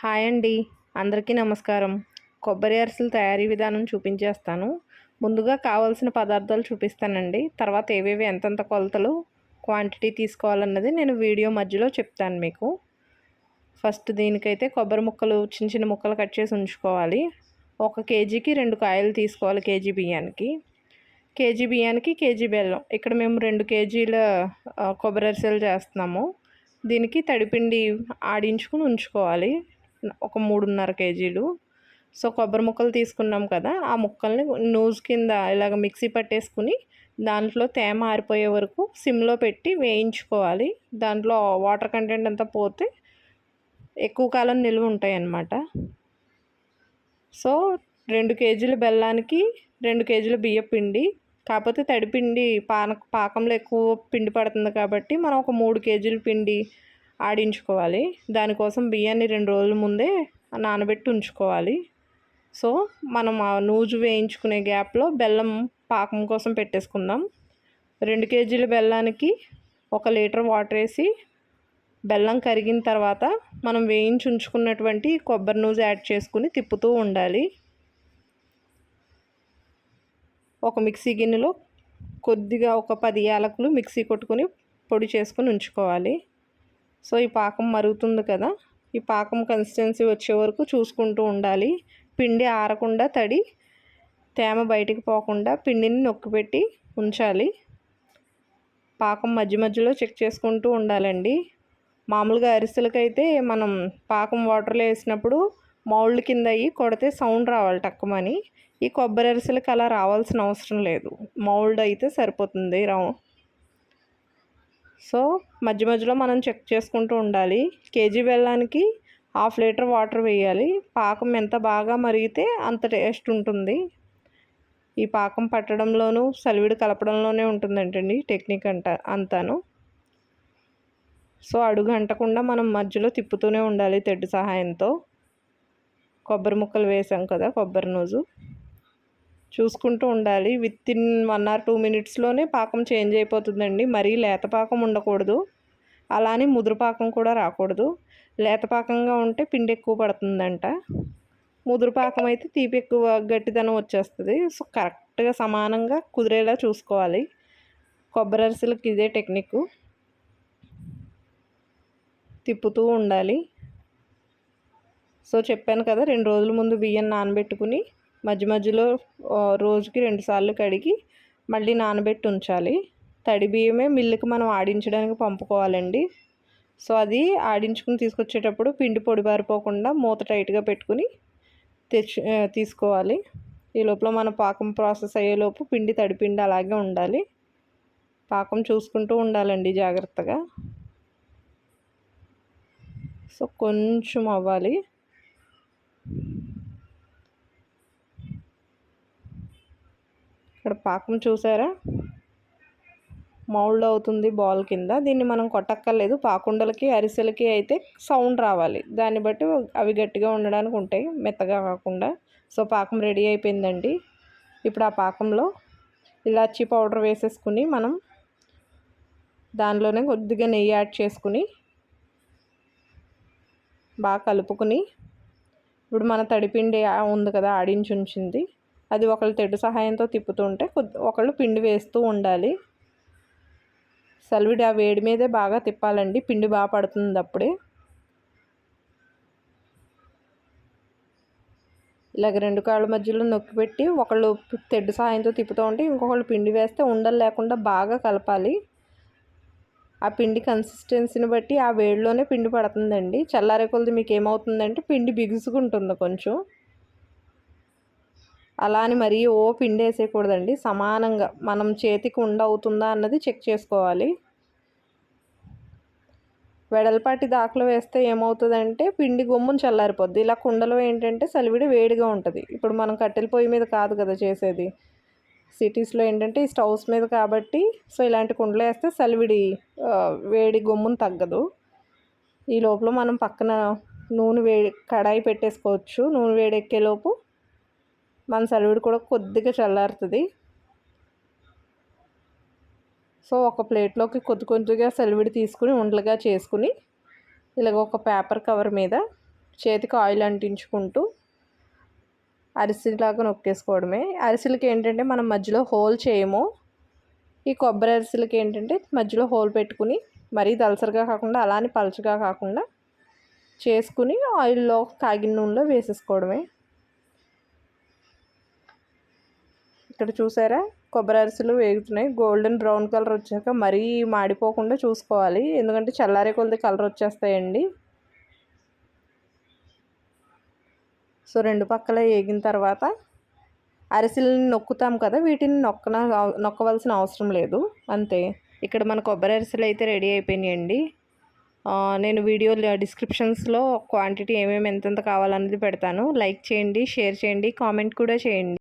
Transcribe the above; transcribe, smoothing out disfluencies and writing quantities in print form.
Hi అండి. అందరికీ నమస్కారం. కొబ్బరి అరిసెల తయారీ విధానం చూపించేస్తాను. ముందుగా కావాల్సిన పదార్థాలు చూపిస్తానండి. తర్వాత ఏవేవి ఎంతెంత కొలతలు, క్వాంటిటీ తీసుకోవాలన్నది నేను వీడియో మధ్యలో చెప్తాను మీకు. ఫస్ట్ దీనికైతే కొబ్బరి ముక్కలు చిన్న చిన్న ముక్కలు కట్ చేసి ఉంచుకోవాలి. 1 కేజీకి 2 కాయలు తీసుకోవాలి కేజీ బియ్యానికి. కేజీ బెల్లం. ఇక్కడ మేము 2 కేజీల కొబ్బరి అరిసెలు చేస్తున్నాము. దీనికి తడిపిండి ఆడించుకుని ఉంచుకోవాలి. ఒక 3.5 కేజీలు. సో కొబ్బరి ముక్కలు తీసుకున్నాం కదా, ఆ ముక్కల్ని నూజ్ కింద ఇలాగ మిక్సీ పట్టేసుకుని దాంట్లో తేమ ఆరిపోయే వరకు సిమ్లో పెట్టి వేయించుకోవాలి. దాంట్లో వాటర్ కంటెంట్ అంతా పోతే ఎక్కువ కాలం నిల్వ ఉంటాయి అన్నమాట. సో 2 కేజీల బెల్లానికి 2 కేజీల బియ్యం పిండి. కాకపోతే తడిపిండి పాకంలో ఎక్కువ పిండి పడుతుంది కాబట్టి మనం ఒక 3 కేజీల పిండి ఆడించుకోవాలి. దానికోసం బియ్యాన్ని 2 రోజుల ముందే నానబెట్టి ఉంచుకోవాలి. సో మనం ఆ నూజు వేయించుకునే గ్యాప్లో బెల్లం పాకం కోసం పెట్టేసుకుందాం. 2 కేజీల బెల్లానికి 1 లీటర్ వాటర్ వేసి బెల్లం కరిగిన తర్వాత మనం వేయించి ఉంచుకున్నటువంటి కొబ్బరి నూజు యాడ్ చేసుకుని తిప్పుతూ ఉండాలి. ఒక మిక్సీ గిన్నెలో కొద్దిగా ఒక 10 యాలకులు మిక్సీ కొట్టుకుని పొడి చేసుకుని ఉంచుకోవాలి. సో ఈ పాకం మరుగుతుంది కదా, ఈ పాకం కన్సిస్టెన్సీ వచ్చే వరకు చూసుకుంటూ ఉండాలి. పిండి ఆరకుండా తేమ బయటికి పోకుండా పిండిని నొక్కిపెట్టి ఉంచాలి. పాకం మధ్య మధ్యలో చెక్ చేసుకుంటూ ఉండాలండి. మామూలుగా అరిసెలకైతే మనం పాకం వాటర్లో వేసినప్పుడు మౌల్డ్ కింద అయ్యి కొడితే సౌండ్ రావాలి టక్కుమని. ఈ కొబ్బరి అరిసెలకి అలా రావాల్సిన అవసరం లేదు, మౌల్డ్ అయితే సరిపోతుంది. సో మధ్య మధ్యలో మనం చెక్ చేసుకుంటూ ఉండాలి. కేజీ బెల్లానికి 1/2 లీటర్ వాటర్ వేయాలి. పాకం ఎంత బాగా మరిగితే అంత టేస్ట్ ఉంటుంది. ఈ పాకం పట్టడంలోనూ సలివిడి కలపడంలోనే ఉంటుందంటండి టెక్నిక్ అంతాను. సో అడుగు అంటకుండా మనం మధ్యలో తిప్పుతూనే ఉండాలి తెడ్డు సహాయంతో. కొబ్బరి ముక్కలు వేసాం కదా, కొబ్బరి నూజు చూసుకుంటూ ఉండాలి. వితిన్ 1 or 2 మినిట్స్లోనే పాకం చేంజ్ అయిపోతుందండి. మరీ లేత పాకం ఉండకూడదు, అలానే ముదురు పాకం కూడా రాకూడదు. లేత పాకంగా ఉంటే పిండి ఎక్కువ పడుతుందంట, ముదురు పాకం అయితే తీపి ఎక్కువ గట్టిదనం వచ్చేస్తుంది. సో కరెక్ట్గా సమానంగా కుదిరేలా చూసుకోవాలి. కొబ్బరి అరిసెలకి ఇదే టెక్నిక్, తిప్పుతూ ఉండాలి. సో చెప్పాను కదా, 2 రోజుల ముందు బియ్యం నానబెట్టుకుని మధ్య మధ్యలో రోజుకి 2 సార్లు కడిగి మళ్ళీ నానబెట్టి ఉంచాలి. తడి బియ్యమే మిల్లుకి మనం ఆడించడానికి పంపుకోవాలండి. సో అది ఆడించుకుని తీసుకొచ్చేటప్పుడు పిండి పొడిబారిపోకుండా మూత టైట్గా పెట్టుకుని తీసుకోవాలి. ఈ లోపల మన పాకం ప్రాసెస్ అయ్యేలోపు తడిపిండి అలాగే ఉండాలి. పాకం చూసుకుంటూ ఉండాలండి జాగ్రత్తగా. సో కొంచెం అవ్వాలి. ఇక్కడ పాకం చూసారా, మౌల్డ్ అవుతుంది బాల్ కింద. దీన్ని మనం కొట్టక్కర్లేదు. పాకుండలకి అరిసెలకి అయితే సౌండ్ రావాలి, దాన్ని బట్టి అవి గట్టిగా ఉండడానికి ఉంటాయి, మెత్తగా కాకుండా. సో పాకం రెడీ అయిపోయిందండి. ఇప్పుడు ఆ పాకంలో ఇలాచీ పౌడర్ వేసేసుకుని మనం దానిలోనే కొద్దిగా నెయ్యి యాడ్ చేసుకుని బాగా కలుపుకుని, ఇప్పుడు మన తడిపిండి ఉంది కదా ఆడించి ఉంచింది, అది ఒకళ్ళు తెడ్డు సహాయంతో తిప్పుతుంటే ఒకళ్ళు పిండి వేస్తూ ఉండాలి. సలివిడి ఆ వేడి మీదే బాగా తిప్పాలండి, పిండి బాగా పడుతుంది అప్పుడే. ఇలాగ 2 కాళ్ళ మధ్యలో నొక్కి పెట్టి ఒకళ్ళు తెడ్డు సహాయంతో తిప్పుతూ ఉంటే ఇంకొకళ్ళు పిండి వేస్తే ఉండలు లేకుండా బాగా కలపాలి. ఆ పిండి కన్సిస్టెన్సీని బట్టి ఆ వేడిలోనే పిండి పడుతుందండి. చల్లారే కొలది మీకు ఏమవుతుందంటే పిండి బిగుసుకుంటుంది కొంచెం. అలా అని మరీ పిండి వేసేయకూడదండి. సమానంగా మనం చేతికి ఉండ అవుతుందా అన్నది చెక్ చేసుకోవాలి. వెడల్పాటి దాకలో వేస్తే ఏమవుతుందంటే పిండి గమ్మున చల్లారిపోద్ది. ఇలా కుండలో ఏంటంటే సలివిడి వేడిగా ఉంటుంది. ఇప్పుడు మనం కట్టెల పొయ్యి మీద కాదు కదా చేసేది, సిటీస్లో ఏంటంటే ఈ స్టవ్స్ మీద కాబట్టి. సో ఇలాంటి కుండలు వేస్తే సలివిడి వేడి గమ్మున తగ్గదు. ఈ లోపల మనం పక్కన నూనె కడాయి పెట్టేసుకోవచ్చు. నూనె వేడెక్కేలోపు మన సలివిడి కూడా కొద్దిగా చల్లారుతుంది. సో ఒక ప్లేట్లోకి కొద్దిగా సలివిడి తీసుకుని ఉండలుగా చేసుకుని ఇలాగ ఒక పేపర్ కవర్ మీద చేతికి ఆయిల్ అంటించుకుంటూ అరిసెలాగా నొక్కేసుకోవడమే. అరిసెలకి ఏంటంటే మనం మధ్యలో హోల్ చేయము. ఈ కొబ్బరి అరిసెలకి ఏంటంటే మధ్యలో హోల్ పెట్టుకుని మరీ దలసరిగా కాకుండా అలానే పలచగా కాకుండా చేసుకుని ఆయిల్లో కాగిన నూనెలో వేసేసుకోవడమే. ఇక్కడ చూసారా కొబ్బరి అరిసెలు వేగుతున్నాయి. గోల్డెన్ బ్రౌన్ కలర్ వచ్చాక మరీ మాడిపోకుండా చూసుకోవాలి, ఎందుకంటే చల్లారే కొలది కలర్ వచ్చేస్తాయండి. సో 2 పక్కల వేగిన తర్వాత అరిసెలని నొక్కుతాం కదా, వీటిని నొక్కవలసిన అవసరం లేదు, అంతే. ఇక్కడ మన కొబ్బరి అరిసెలు అయితే రెడీ అయిపోయినాయండి. నేను వీడియో డిస్క్రిప్షన్స్లో క్వాంటిటీ ఏమేమి ఎంతెంత కావాలన్నది పెడతాను. లైక్ చేయండి, షేర్ చేయండి, కామెంట్ కూడా చేయండి.